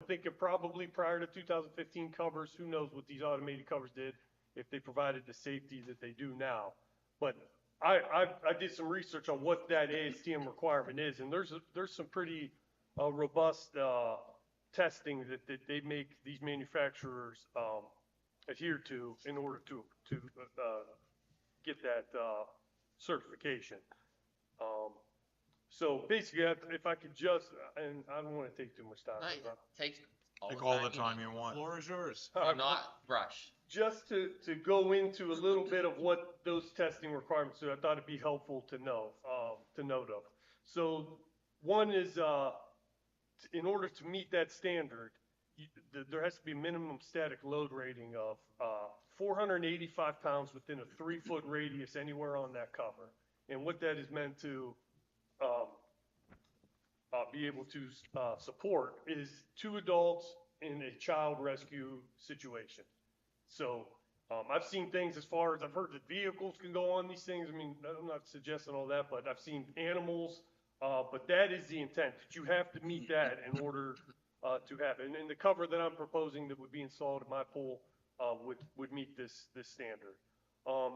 thinking probably prior to 2015 covers, who knows what these automated covers did, if they provided the safety that they do now. But I did some research on what that ASTM requirement is, and there's some pretty robust testing that they make these manufacturers adhere to in order to get that certification. Um, so basically, if I could just, and I don't want to take too much time. No, take all Take the all the time time you want. Floor is yours. do not rush. Just to go into a little bit of what those testing requirements are, I thought it'd be helpful to know, to note of. So one is, in order to meet that standard, there has to be a minimum static load rating of 485 pounds within a 3-foot radius anywhere on that cover. And what that is meant to be able to support is 2 adults in a child rescue situation. So I've seen things as far as I've heard that vehicles can go on these things. I mean, I'm not suggesting all that, but I've seen animals. But that is the intent, that you have to meet that in order to have it. And the cover that I'm proposing that would be installed in my pool would meet this standard.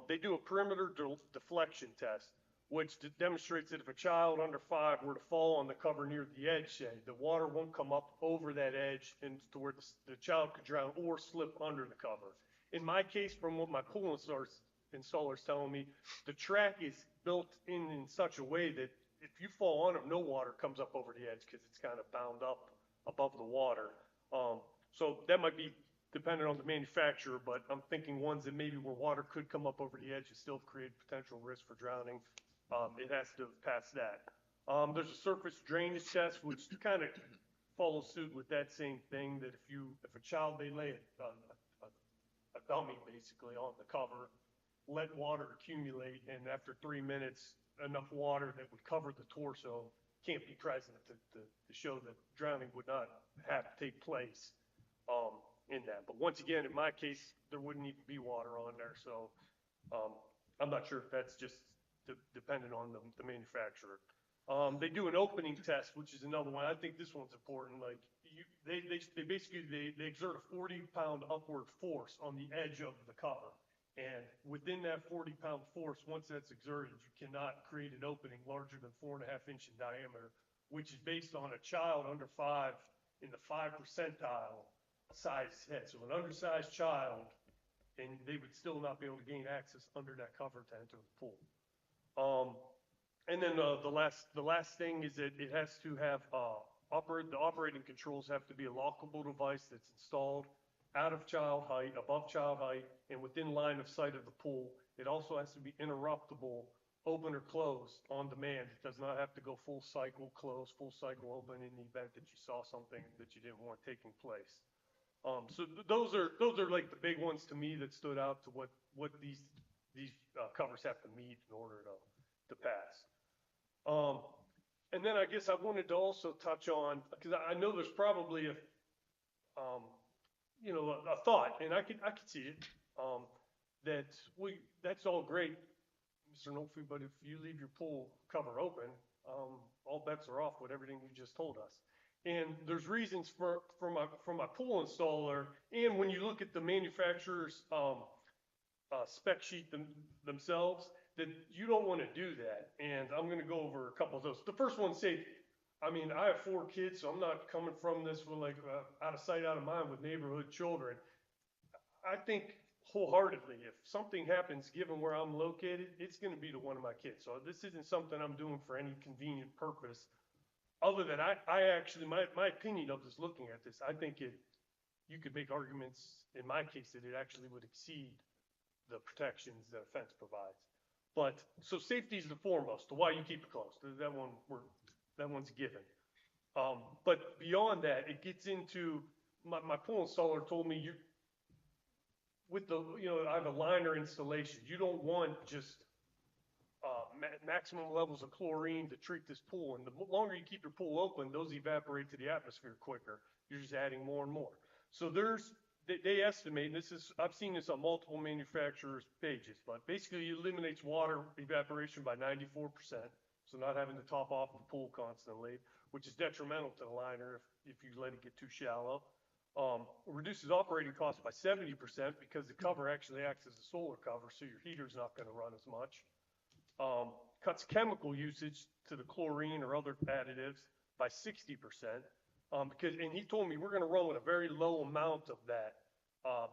They do a perimeter deflection test, which demonstrates that if a child under 5 were to fall on the cover near the edge, say, the water won't come up over that edge and to where the child could drown or slip under the cover. In my case, from what my pool installer's telling me, the track is built in such a way that if you fall on it, no water comes up over the edge because it's kind of bound up above the water. So that might be dependent on the manufacturer, but I'm thinking ones that maybe where water could come up over the edge and still create potential risk for drowning. It has to pass that. There's a surface drainage test, which kind of follows suit with that same thing, that if a child, they lay a dummy basically on the cover, let water accumulate, and after 3 minutes, enough water that would cover the torso can't be present to show that drowning would not have to take place in that. But once again, in my case, there wouldn't even be water on there, so I'm not sure if that's just dependent on the manufacturer. They do an opening test, which is another one. I think this one's important. Like they basically exert a 40-pound upward force on the edge of the cover. And within that 40-pound force, once that's exerted, you cannot create an opening larger than 4.5 inches in diameter, which is based on a child under 5 in the 5 percentile size head. So an undersized child, and they would still not be able to gain access under that cover to enter the pool. And then the last thing is that it has to have the operating controls have to be a lockable device that's installed out of child height, above child height, and within line of sight of the pool. It also has to be interruptible, open or close on demand. It does not have to go full cycle close, full cycle open in the event that you saw something that you didn't want taking place. So those are like the big ones to me that stood out to what these covers have to meet in order to pass. And then I guess I wanted to also touch on, because I know there's probably a thought, and I could see it, that's all great, Mr. Nolfi, but if you leave your pool cover open, all bets are off with everything you just told us. And there's reasons for my pool installer, and when you look at the manufacturer's spec sheet themselves, that you don't want to do that. And I'm going to go over a couple of those. The first one, safety. I mean, I have 4 kids, so I'm not coming from this with like out of sight, out of mind with neighborhood children. I think wholeheartedly, if something happens, given where I'm located, it's going to be to one of my kids. So this isn't something I'm doing for any convenient purpose. Other than I actually, my opinion of this, looking at this, I think you could make arguments in my case that it actually would exceed the protections that a fence provides. But so safety is the foremost. To why you keep it closed. That one's a given. But beyond that, it gets into my pool installer told me I have a liner installation. You don't want just maximum levels of chlorine to treat this pool. And the longer you keep your pool open, those evaporate to the atmosphere quicker. You're just adding more and more. So they estimate, and I've seen this on multiple manufacturers' pages, but basically it eliminates water evaporation by 94%. So not having to top off the pool constantly, which is detrimental to the liner if you let it get too shallow. Reduces operating costs by 70% because the cover actually acts as a solar cover, so your heater's not going to run as much. Cuts chemical usage to the chlorine or other additives by 60%. And he told me we're going to run with a very low amount of that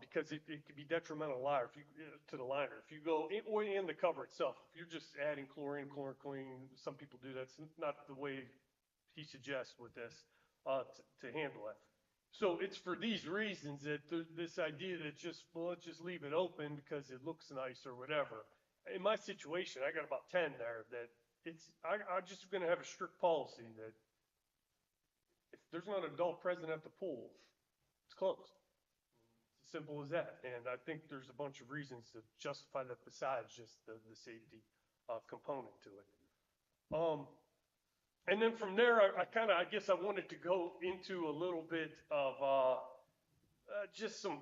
because it could be detrimental to the liner. If you go in the cover itself, if you're just adding chlorine, some people do that. It's not the way he suggests with this to handle it. So it's for these reasons that this idea that let's just leave it open because it looks nice or whatever. In my situation, I got about 10 there that I'm just going to have a strict policy that if there's not an adult present at the pool, it's closed. It's as simple as that. And I think there's a bunch of reasons to justify that besides just the safety component to it. And then from there, I guess I wanted to go into a little bit of just some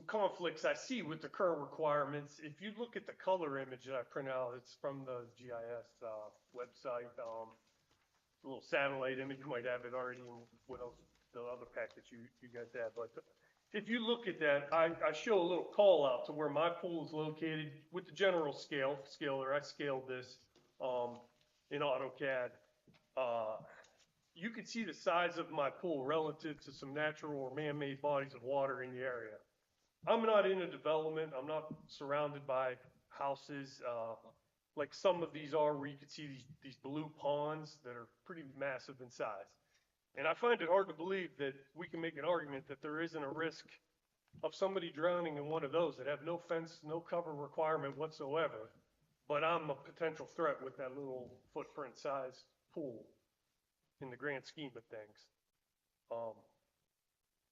conflicts I see with the current requirements. If you look at the color image that I print out, it's from the GIS website, a little satellite image. You might have it already in what else, the other package you guys have. But if you look at that, I show a little call out to where my pool is located with the general scaler. I scaled this in AutoCAD. You can see the size of my pool relative to some natural or man-made bodies of water in the area. I'm not in a development. I'm not surrounded by houses like some of these are, where you can see these blue ponds that are pretty massive in size. And I find it hard to believe that we can make an argument that there isn't a risk of somebody drowning in one of those that have no fence, no cover requirement whatsoever, but I'm a potential threat with that little footprint size pool in the grand scheme of things.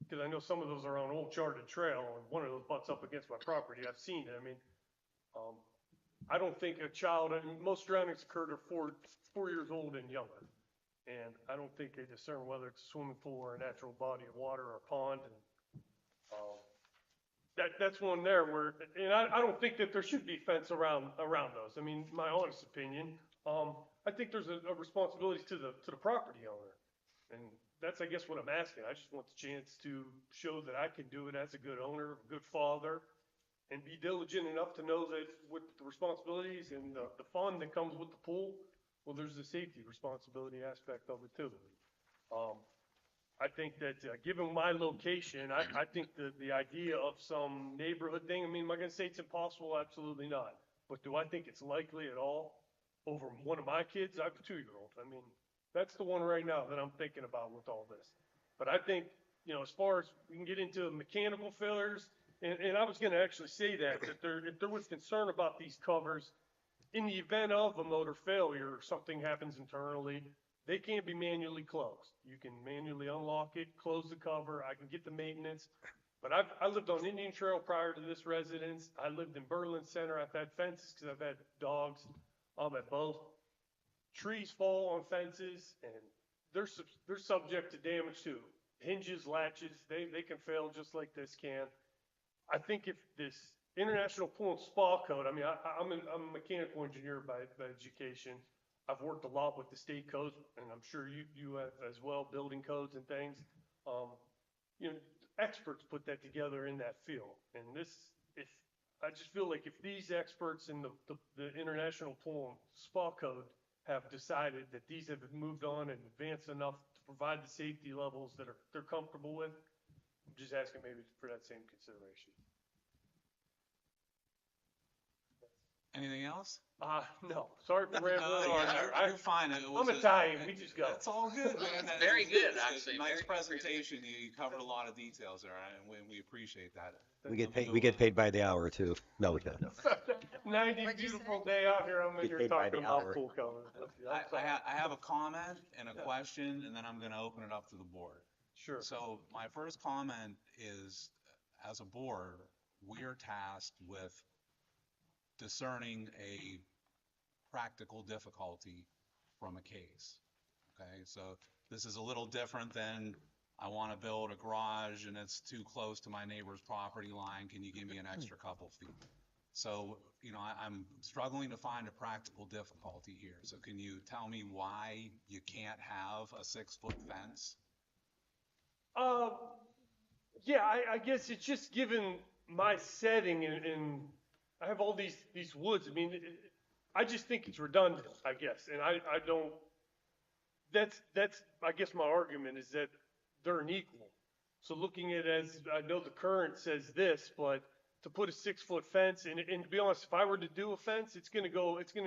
Because I know some of those are on old charted trail, and one of those butts up against my property. I've seen it. I mean, I don't think a child, most drownings occurred are 4 years old and younger. And I don't think they discern whether it's a swimming pool or a natural body of water or a pond. And that's one there where, and I don't think that there should be fence around those. I mean, my honest opinion, I think there's a responsibility to the property owner. And that's, I guess, what I'm asking. I just want the chance to show that I can do it as a good owner, a good father, and be diligent enough to know that with the responsibilities and the fun that comes with the pool, well, there's the safety responsibility aspect of it too. I think that given my location, I think that the idea of some neighborhood thing, I mean, am I going to say it's impossible? Absolutely not. But do I think it's likely at all over one of my kids? I have a 2-year-old. I mean, that's the one right now that I'm thinking about with all this. But I think, as far as we can get into mechanical failures, and I was going to actually say that if there was concern about these covers, in the event of a motor failure or something happens internally, they can't be manually closed. You can manually unlock it, close the cover. I can get the maintenance. But I lived on Indian Trail prior to this residence. I lived in Berlin Center. I've had fences because I've had dogs at both. Trees fall on fences, and they're subject to damage too. Hinges, latches, they can fail just like this can. I think if this International Pool and Spa Code, I mean, I'm a mechanical engineer by education. I've worked a lot with the state codes, and I'm sure you have as well, building codes and things. Experts put that together in that field. And I just feel like if these experts in the International Pool and Spa Code have decided that these have moved on and advanced enough to provide the safety levels that they're comfortable with, I'm just asking maybe for that same consideration. Anything else? No. Sorry for rambling on there. You're fine. I'm Italian. We just go. That's all good, man. Very good, actually. Nice Very presentation. You covered a lot of details there, and we appreciate that. We get paid by the hour too. No, we don't. 90 beautiful day out here. I'm in here talking about pool covers. I have a comment and a question, and then I'm going to open it up to the board. Sure. So my first comment is, as a board, we are tasked with discerning a practical difficulty from a case. Okay, so this is a little different than I want to build a garage and it's too close to my neighbor's property line. Can you give me an extra couple feet? So, I'm struggling to find a practical difficulty here. So can you tell me why you can't have a 6-foot fence Uh, yeah, I guess it's just given my setting and I have all these woods. I mean, I just think it's redundant, I guess, and I don't. That's I guess my argument is that they're unequal. So looking at it as I know the current says this, but to put a 6 foot fence and to be honest, if I were to do a fence, it's gonna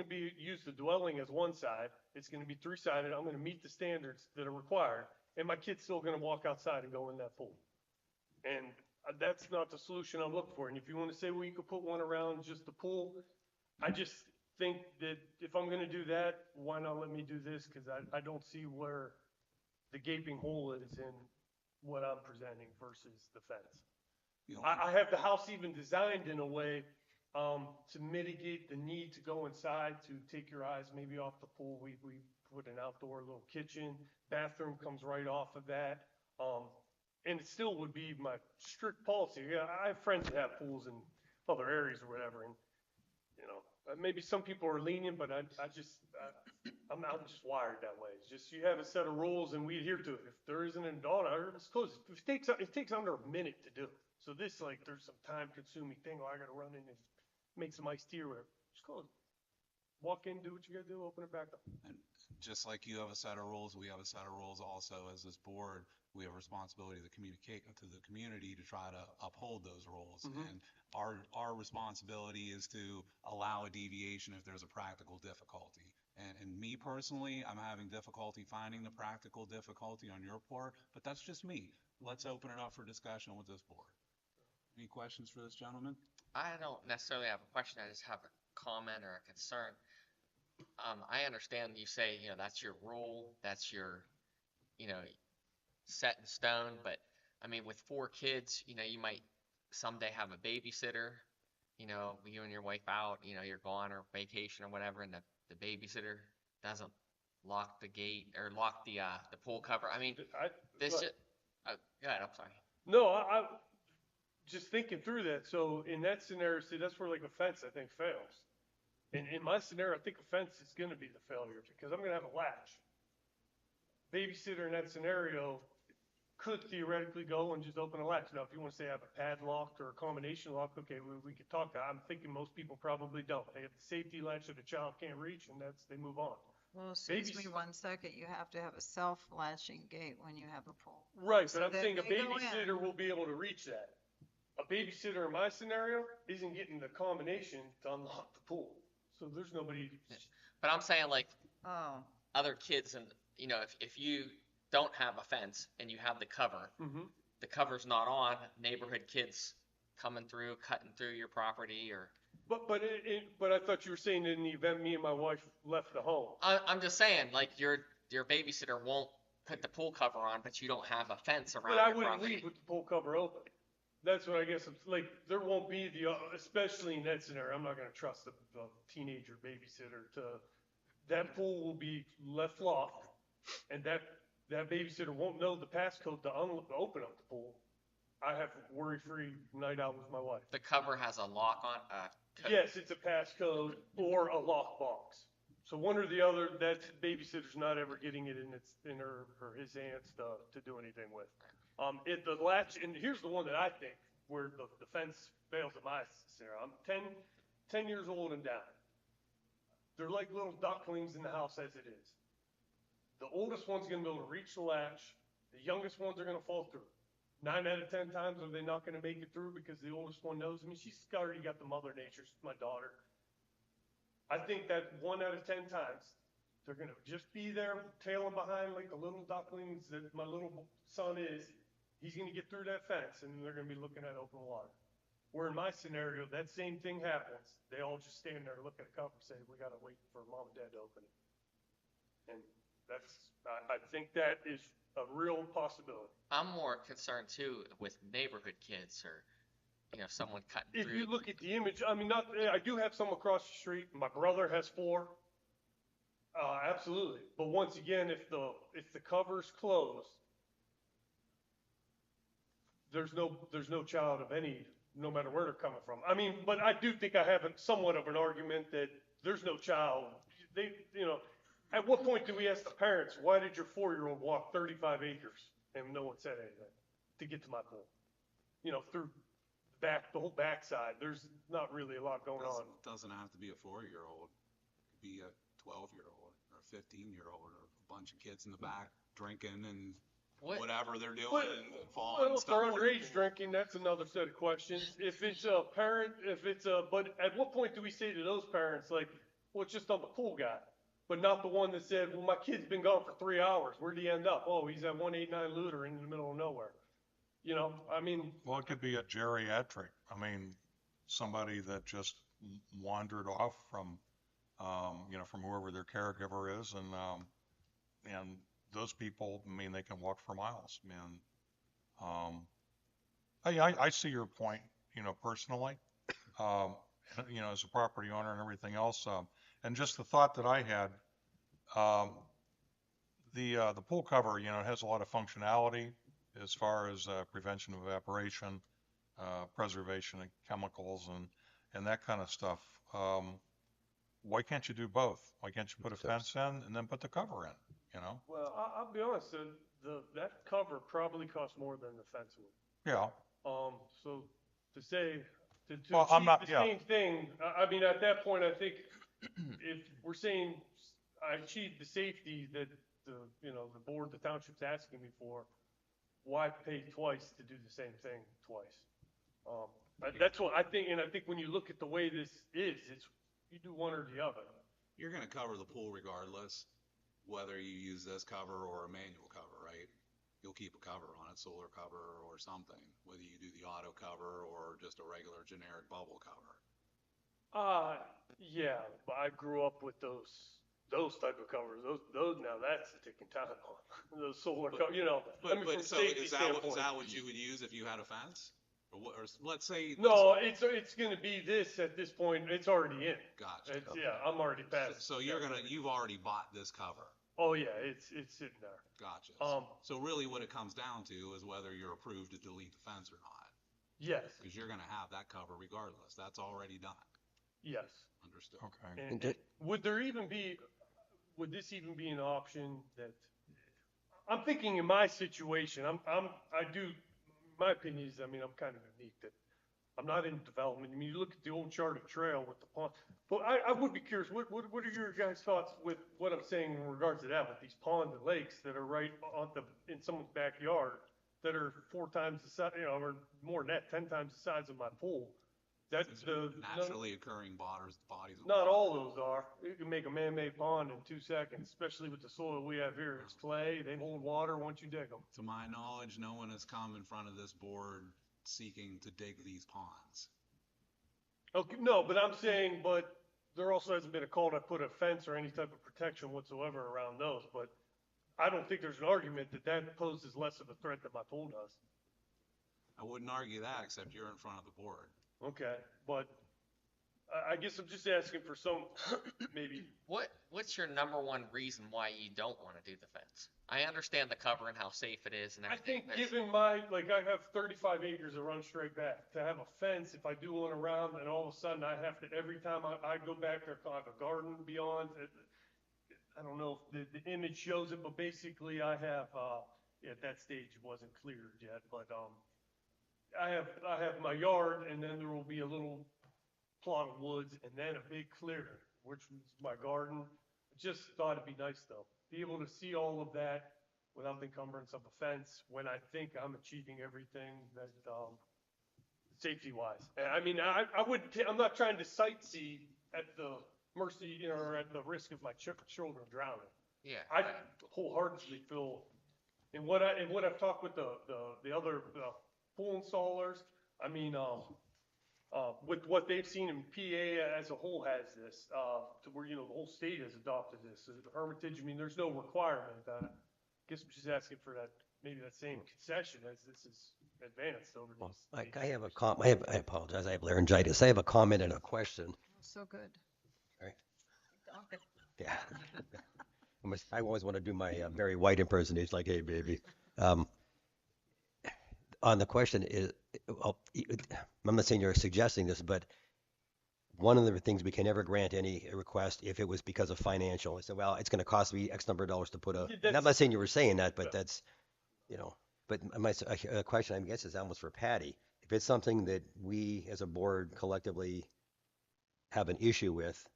be use the dwelling as one side. It's gonna be three-sided. I'm gonna meet the standards that are required, and my kid's still gonna walk outside and go in that pool. And that's not the solution I'm looking for. And if you want to say, well, you could put one around just the pool, I just think that if I'm gonna do that, why not let me do this? Cause I don't see where the gaping hole is in what I'm presenting versus the fence. You know, I have the house even designed in a way, to mitigate the need to go inside, to take your eyes maybe off the pool. We put an outdoor little kitchen, bathroom comes right off of that. And it still would be my strict policy. Yeah, I have friends that have pools in other areas or whatever, and you know, maybe some people are lenient, but I'm just wired that way. It's just you have a set of rules and we adhere to it. If there isn't an adult, it's close. It takes under a minute to do. So this like there's some time consuming thing. Oh, I got to run in and make some iced tea or whatever. Just close. Walk in, do what you got to do, open it back up. and just like you have a set of rules, we have a set of rules also as this board. We have a responsibility to communicate to the community to try to uphold those rules. Mhm. And our responsibility is to allow a deviation if there's a practical difficulty. And me personally, I'm having difficulty finding the practical difficulty on your part, but that's just me. Let's open it up for discussion with this board. Any questions for this gentleman? I don't necessarily have a question, I just have a comment or a concern. I understand you say, that's your rule, that's your, you know, set in stone, but I mean, with 4 kids, you might someday have a babysitter, you and your wife out, you're gone or vacation or whatever, and the babysitter doesn't lock the gate or lock the pool cover. I mean, I, this, but- just, go ahead, I'm sorry. No, I just thinking through that. So in that scenario, see, that's where like a fence I think fails. In my scenario, I think a fence is going to be the failure because I'm going to have a latch. Babysitter in that scenario could theoretically go and just open a latch. Now, if you want to say I have a padlock or a combination lock, okay, we could talk that. I'm thinking most people probably don't. They have the safety latch that a child can't reach, and they move on. Well, excuse me Babys- 1 second, you have to have a self-latching gate when you have a pool. Right, So but I'm that saying a they go in. babysitter will be able to reach that. A babysitter in my scenario isn't getting the combination to unlock the pool. So there's nobody. But I'm saying like Oh, other kids and, if you don't have a fence and you have the cover, Mhm. the cover's not on, neighborhood kids coming through, cutting through your property or, But I thought you were saying in the event me and my wife left the home. I'm just saying, like your babysitter won't put the pool cover on, but you don't have a fence around But I your wouldn't property. leave with the pool cover open. That's what I guess it's like. There won't be especially in that scenario. I'm not going to trust a teenager babysitter to. That pool will be left locked, and that babysitter won't know the passcode to open up the pool. I have worry-free night out with my wife. The cover has a lock on, Yes, it's a passcode or a lockbox. So one or the other. That babysitter's not ever getting it in her or his hands to do anything with. The latch, and here's the one that I think where the fence fails in my scenario. I'm 10 years old and down. They're like little ducklings in the house as it is. The oldest one's gonna be able to reach the latch. The youngest ones are gonna fall through. 9 out of 10 times are they not gonna make it through because the oldest one knows. I mean, she's already got the mother nature. She's my daughter. I think that 1 out of 10 times they're gonna just be there tailing behind like the little ducklings that my little son is. He's gonna get through that fence and they're gonna be looking at open water. Where in my scenario, that same thing happens. They all just stand there, look at a cup and say, we gotta wait for mom and dad to open it. And I think that is a real possibility. I'm more concerned too with neighborhood kids or, someone cutting If through. you look at the image, I mean, I do have some across the street. My brother has 4. Absolutely. But once again, if the cover's closed, there's no child of any, no matter where they're coming from. I mean, but I do think I have somewhat of an argument that there's no child. At what point do we ask the parents, why did your 4-year-old walk 35 acres? and no one said anything to get to my pool. You know, through the whole backside, there's not really a lot going on. Doesn't have to be a 4-year-old. It could be a 12-year-old or a 15-year-old or a bunch of kids in the back drinking and What, whatever they're doing But- and falling. Well, if they're underage drinking, that's another set of questions. If it's a parent, but at what point do we say to those parents, like, well, it's just on the pool guy, but not the one that said, well, my kid's been gone for 3 hours. Where'd he end up? Oh, he's at 189 Luther in the middle of nowhere. You know, I mean, Well, it could be a geriatric. I mean, somebody that just wandered off from, from whoever their caregiver is, and those people, I mean, they can walk for miles. I see your point, personally, as a property owner and everything else. And just the thought that I had, the pool cover, has a lot of functionality as far as prevention of evaporation, preservation of chemicals, and that kind of stuff. Why can't you do both? Why can't you put a fence in and then put the cover in? well, I'll be honest, that cover probably costs more than the fence would. Yeah. So to say, to Well, I'm achieve not- the yeah. same thing, I mean, at that point, I think if we're saying I achieved the safety that the board, the township's asking me for, why pay twice to do the same thing twice? That's what I think, and I think when you look at the way this is, it's, you do one or the other. You're going to cover the pool regardless, whether you use this cover or a manual cover, right? You'll keep a cover on it, solar cover or something, whether you do the auto cover or just a regular generic bubble cover. Yeah, but I grew up with those type of covers. Those now that's a ticking time bomb. Those solar covers, I mean, from a So safety is that standpoint. what you would use if you had a fence? Or what, or let's say. No, it's gonna be this at this point. It's already in. Gotcha. Yeah, I'm already past. So you've already bought this cover. Oh yeah, it's sitting there. Gotcha. Um, So really what it comes down to is whether you're approved to delete the fence or not. Yes, Because you're gonna have that cover regardless. That's already done. yes. Understood. Okay. And would this even be an option that, I'm thinking in my situation, my opinion is, I mean, I'm kind of unique that I'm not in development. I mean, you look at the old charted trail with the pond, but I would be curious, what are your guys' thoughts with what I'm saying in regards to that, with these ponds and lakes that are right in someone's backyard that are 4 times the size, or more than that, 10 times the size of my pool? That's Naturally occurring bodies. of not water. all those are. You can make a man-made pond in 2 seconds, especially with the soil we have here. It's clay. They hold water once you dig them. To my knowledge, no one has come in front of this board seeking to dig these ponds. Okay, no, but I'm saying, but there also hasn't been a call to put a fence or any type of protection whatsoever around those. But I don't think there's an argument that poses less of a threat than my pool does. I wouldn't argue that, except you're in front of the board. Okay, but I guess I'm just asking for some, maybe. what's your number one reason why you don't want to do the fence? I understand the cover and how safe it is and I everything. think given I have 35 acres that run straight back, to have a fence, if I do one around, and all of a sudden I have to, every time I go back there, I have a garden beyond, I don't know if the image shows it, but basically I have, at that stage it wasn't cleared yet, but, I have my yard, and then there will be a little plot of woods, and then a big clearing, which is my garden. Just thought it'd be nice though, be able to see all of that without the encumbrance of a fence, when I think I'm achieving everything that, safety wise. I mean, I'm not trying to sightsee at the mercy, or at the risk of my children drowning. Yeah. I wholeheartedly feel, and what I've talked with the other pool installers, I mean, with what they've seen in PA as a whole has this, to where, the whole state has adopted this. Hermitage, I mean, there's no requirement. I guess I'm just asking for that, maybe that same concession as this is advanced over Well, these. I have I apologize, I have laryngitis. I have a comment and a question. So good. Right. Yeah. I always want to do my Barry White impersonation, like, hey, baby. On the question is, well, I'm not saying you're suggesting this, but one of the things we can never grant any request if it was because of financial. I said, well, it's going to cost me X number of dollars to put a, and I'm not saying you were saying that, but that's, But a question, I guess, is almost for Patty. If it's something that we as a board collectively have an issue with,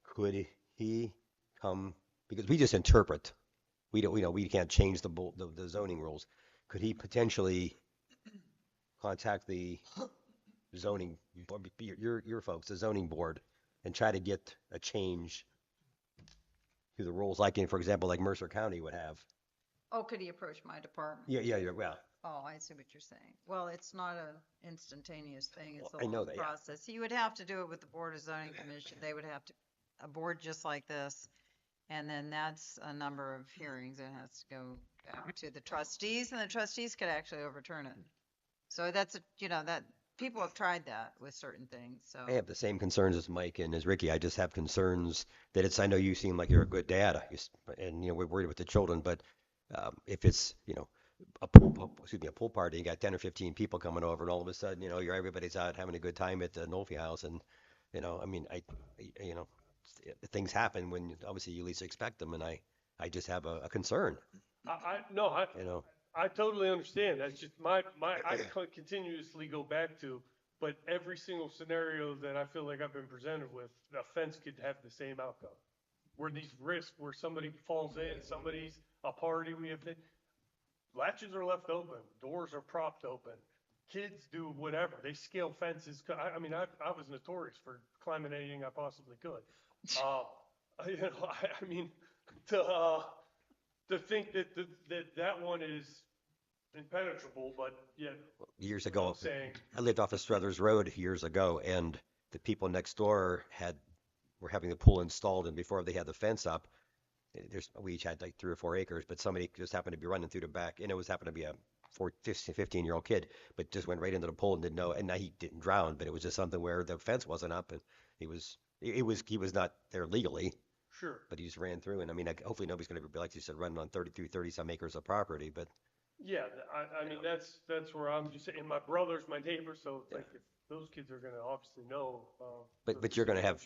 could he come, because we just interpret, we don't, we can't change the zoning rules. Could he potentially contact the zoning, your folks, the zoning board, and try to get a change to the rules, like in, for example, like Mercer County would have? Oh, could he approach my department? Yeah, well, Oh, I see what you're saying. Well, it's not a instantaneous thing. It's Well, a I know long that, yeah. process. He would have to do it with the Board of Zoning Commission. They would have to, a board just like this. And then that's a number of hearings. It has to go back to the trustees, and the trustees could actually overturn it. So that's, that, people have tried that with certain things, so. I have the same concerns as Mike and as Ricky. I just have concerns that it's, I know you seem like you're a good dad, and, we're worried with the children, but if it's, a pool party, you got 10 or 15 people coming over, and all of a sudden, everybody's out having a good time at the Nolfi house, and, I mean, things happen when obviously you least expect them, and I just have a concern, No, you know? I totally understand. That's just I continuously go back to, but every single scenario that I feel like I've been presented with, the offense could have the same outcome. Where these risks, where somebody falls in, somebody's a party, latches are left open, doors are propped open, kids do whatever. They scale fences. I mean, I was notorious for climbing anything I possibly could. I mean, to think that one is impenetrable, but yet Years you know what ago, I'm saying, I lived off of Struthers Road years ago, and the people next door were having the pool installed, and before they had the fence up, we each had like 3 or 4 acres, but somebody just happened to be running through the back, and it happened to be a 15-year-old kid, but just went right into the pool and didn't know, and now he didn't drown, but it was just something where the fence wasn't up, and he was not there legally, sure. but he just ran through, and I mean, hopefully nobody's going to be, like you said, running on 30 some acres of property, but Yeah, I mean, that's where I'm just saying, my brother's my neighbor, so it's like, if those kids are gonna obviously know, But you're gonna have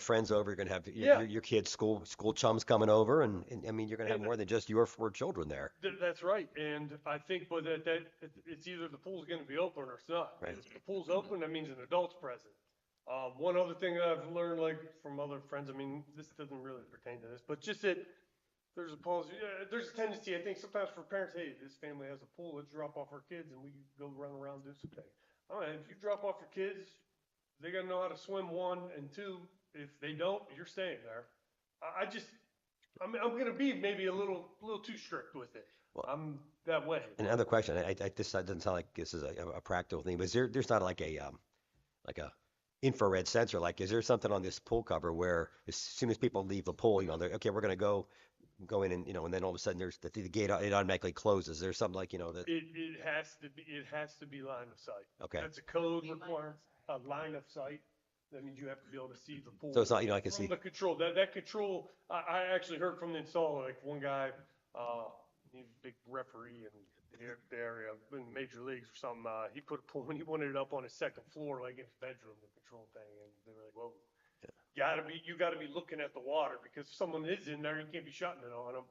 friends over. You're gonna have Yeah. your kids' school chums coming over, and I mean you're gonna have And- more than just your 4 children there. That's right, and I think, but it's either the pool's gonna be open or it's not. Right. If the pool's open, that means an adult's present. One other thing that I've learned, like, from other friends, I mean, this doesn't really pertain to this, but just that there's a policy, there's a tendency, I think, sometimes for parents, hey, this family has a pool, let's drop off our kids and we can go run around and do something. All right, if you drop off your kids, they gotta know how to swim, 1, and 2, if they don't, you're staying there. I'm gonna be maybe a little too strict with it. Well- I'm that way. Another question. This doesn't sound like this is a practical thing, but there's not like a infrared sensor? Like, is there something on this pool cover where as soon as people leave the pool, they're okay, we're gonna go in, and and then all of a sudden there's the gate, it automatically closes. There's something like that. It has to be line of sight. Okay. That's a code requirement, a line of sight. That means you have to be able to see the pool. So it's not, I can From see. the control, that control, I actually heard from the installer, like one guy, he's a big referee in the area, in major leagues or something, he put a pool, when he wanted it up on his second floor, like in his bedroom, the control thing, and they were like, whoa. You gotta be looking at the water, because if someone is in there, you can't be shutting it on them,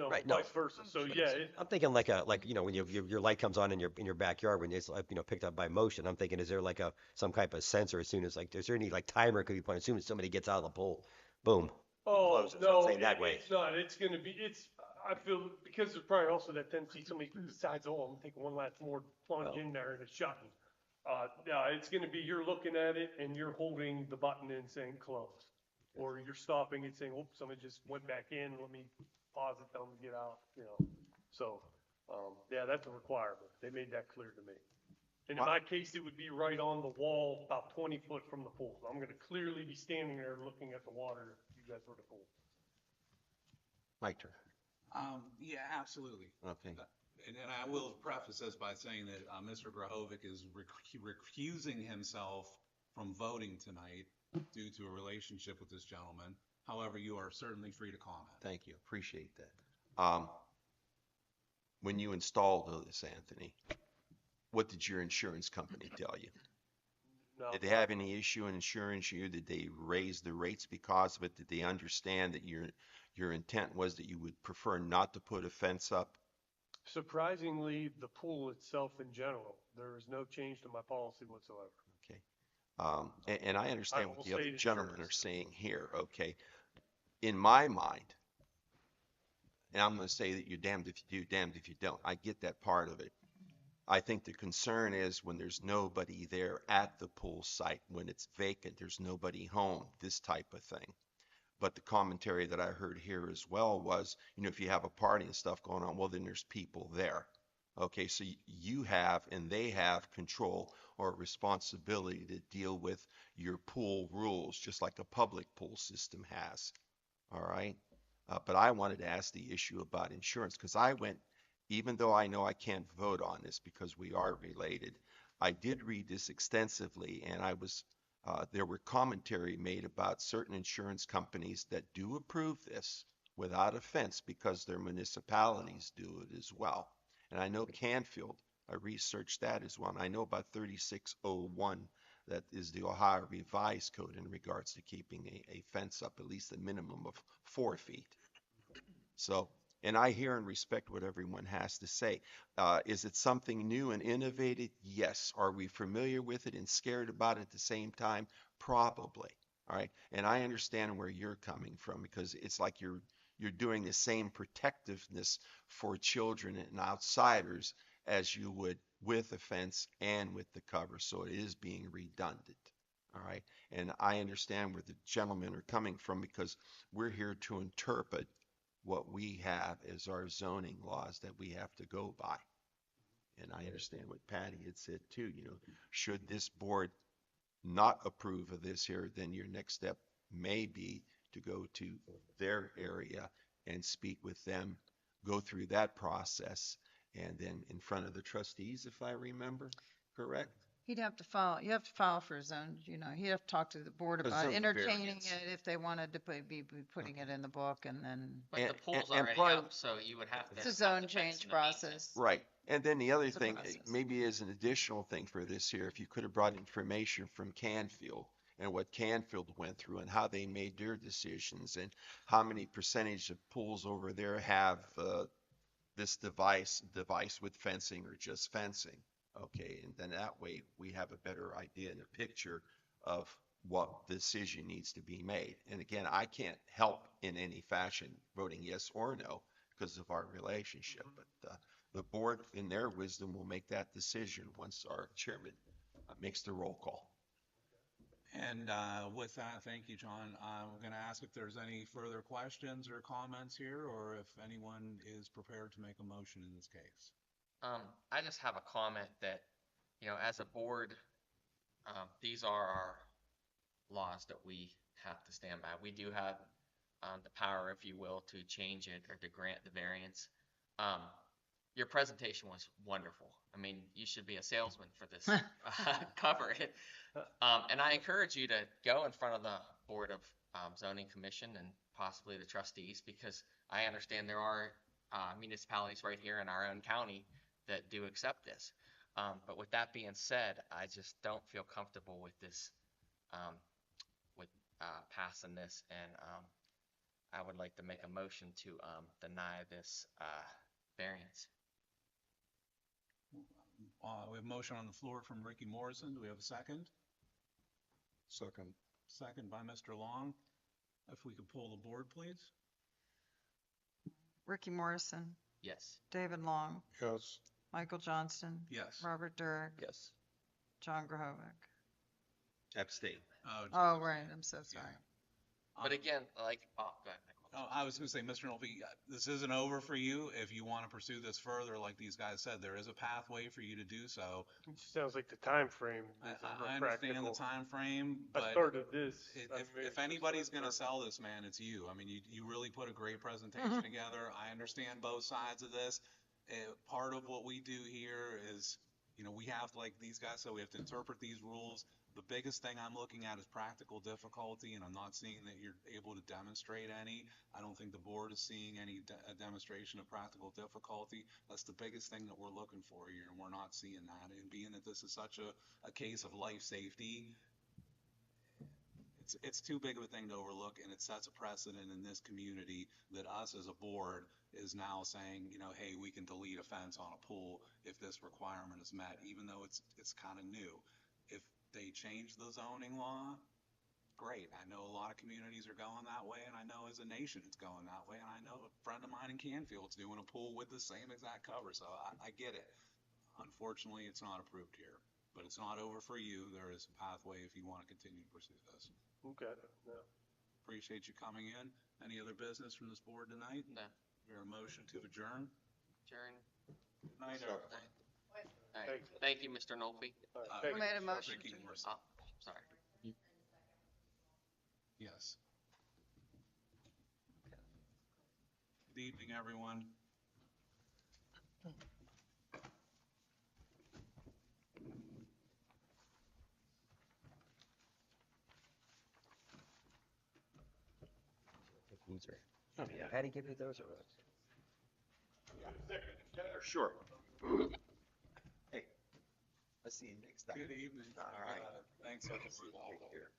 Right, no. vice versa, so yeah, I'm thinking like when your light comes on in your backyard when it's picked up by motion. I'm thinking, is there like some type of sensor as soon as is there any like timer could be put as soon as somebody gets out of the pool, boom. oh, closes. I'm no, saying that way. it's not, I feel, because there's probably also that tendency, somebody decides, oh, I'm taking one last more plunge in there and it's shutting. Yeah, it's gonna be, you're looking at it and you're holding the button and saying close. Or you're stopping and saying, oh, somebody just went back in, let me pause it, tell them to get out, So, yeah, that's a requirement. They made that clear to me. And in my case, it would be right on the wall, about 20 foot from the pool. So I'm gonna clearly be standing there looking at the water if you guys were to pool. Mike turn. Yeah, absolutely. Okay. And I will preface this by saying that Mr. Grahovic is recusing himself from voting tonight due to a relationship with this gentleman. However, you are certainly free to comment. Thank you. Appreciate that. When you installed this, Anthony, what did your insurance company tell you? No, Did they have any issue in insuring you? Did they raise the rates because of it? Did they understand that your intent was that you would prefer not to put a fence up? Surprisingly, the pool itself in general, there is no change to my policy whatsoever. Okay. And I understand what will the other state insurance. gentlemen are saying here, okay? In my mind, and I'm going to say that you're damned if you do, damned if you don't. I get that part of it. I think the concern is when there's nobody there at the pool site, when it's vacant, there's nobody home, this type of thing. But the commentary that I heard here as well was, if you have a party and stuff going on, well, then there's people there. Okay, so you have and they have control or responsibility to deal with your pool rules, just like a public pool system has. All right. But I wanted to ask the issue about insurance because I went, even though I know I can't vote on this because we are related, I did read this extensively and there were commentary made about certain insurance companies that do approve this without offense because their municipalities do it as well. And I know Canfield, I researched that as well. And I know about 3601, that is the Ohio Revised Code in regards to keeping a fence up at least a minimum of 4 feet. So, and I hear and respect what everyone has to say. Is it something new and innovative? Yes. Are we familiar with it and scared about it at the same time? Probably. All right. And I understand where you're coming from because it's like you're doing the same protectiveness for children and outsiders as you would with a fence and with the cover. So it is being redundant. All right. And I understand where the gentlemen are coming from because we're here to interpret what we have as our zoning laws that we have to go by. And I understand what Patty had said too, should this board not approve of this here, then your next step may be to go to their area and speak with them, go through that process, and then in front of the trustees, if I remember correct. He'd have to file, you have to file for his own, he'd have to talk to the board A about zone entertaining variance. it if they wanted to be putting it in the book and then. But And- the pool's and already probably- up, so you would have to. It's a have zone the fence change in the meantime. process. Right. And then the other It's a thing, process. maybe as an additional thing for this here, if you could have brought information from Canfield and what Canfield went through and how they made their decisions and how many percentage of pools over there have this device with fencing or just fencing. Okay, and then that way we have a better idea and a picture of what decision needs to be made. And again, I can't help in any fashion voting yes or no because of our relationship, but the board in their wisdom will make that decision once our chairman makes the roll call. And with that, thank you, John. I'm going to ask if there's any further questions or comments here, or if anyone is prepared to make a motion in this case. I just have a comment that, as a board, these are our laws that we have to stand by. We do have the power, if you will, to change it or to grant the variance. Your presentation was wonderful. I mean, you should be a salesman for this cover. And I encourage you to go in front of the Board of Zoning Commission and possibly the trustees, because I understand there are municipalities right here in our own county that do accept this. But with that being said, I just don't feel comfortable with this, with passing this, and I would like to make a motion to deny this variance. We have a motion on the floor from Ricky Morrison. Do we have a second? Second. Second by Mr. Long. If we could pull the board, please. Ricky Morrison, Yes. David Long, Yes. Michael Johnston, Yes. Robert Durek, Yes. John Grahovic. Abstain. Oh, right, I'm so sorry. But again, go ahead, Michael. I was going to say, Mr. Nolfi, this isn't over for you. If you want to pursue this further, like these guys said, there is a pathway for you to do so. It just sounds like the time frame is I understand the impractical. time frame, I but started this. if anybody's going to sell this, man, it's you. I mean, you really put a great presentation together. I understand both sides of this. Part of what we do here is, we have, like these guys said, we have to interpret these rules. The biggest thing I'm looking at is practical difficulty, and I'm not seeing that you're able to demonstrate any. I don't think the board is seeing any demonstration of practical difficulty. That's the biggest thing that we're looking for here, and we're not seeing that. And being that this is such a case of life safety, it's too big of a thing to overlook, and it sets a precedent in this community that us as a board, is now saying, you know, hey, we can delete a fence on a pool if this requirement is met, even though it's kind of new. If they change the zoning law, great. I know a lot of communities are going that way, and I know as a nation it's going that way. And I know a friend of mine in Canfield's doing a pool with the same exact cover, so I get it. Unfortunately, it's not approved here, but it's not over for you. There is a pathway if you want to continue to pursue this. Okay, yeah. Appreciate you coming in. Any other business from this board tonight? No. Your motion to adjourn? Adjourn. Good night, So- everyone. All right. Thank you, Mr. Nolfi. All right, Uh, thank Who you. made a motion Ricky to? Morrison. Oh, sorry. Yes. Good evening, everyone. Patty give you those or? Sure. Hey, I'll see you next time. Good evening. All right. Thanks for the